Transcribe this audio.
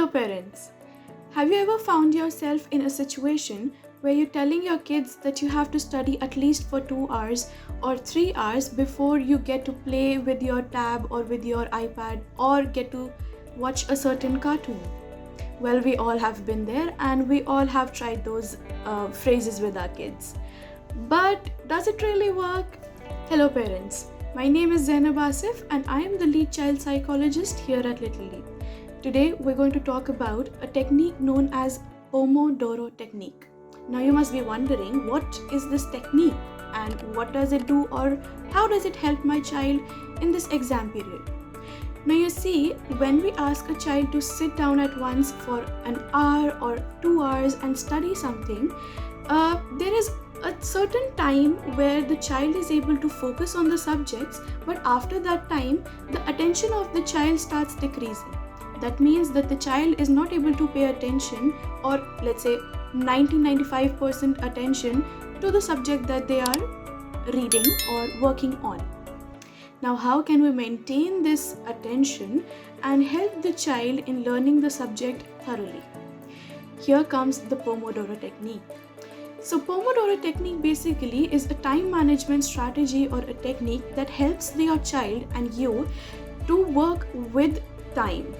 parents. Have you ever found yourself in a situation where you're telling your kids that you have to study at least for 2 hours or 3 hours before you get to play with your tab or with your iPad or get to watch a certain cartoon? Well, we all have been there and we all have tried those phrases with our kids. But does it really work? Hello parents, my name is Zainab Asif and I am the lead child psychologist here at Little Leap. Today we're going to talk about a technique known as Pomodoro Technique. Now you must be wondering, what is this technique and what does it do, or how does it help my child in this exam period? Now you see, when we ask a child to sit down at once for an hour or 2 hours and study something, there is a certain time where the child is able to focus on the subjects, but after that time, the attention of the child starts decreasing. That means that the child is not able to pay attention, or let's say 90-95% attention to the subject that they are reading or working on. Now, how can we maintain this attention and help the child in learning the subject thoroughly? Here comes the Pomodoro Technique. So Pomodoro Technique basically is a time management strategy or a technique that helps your child and you to work with time.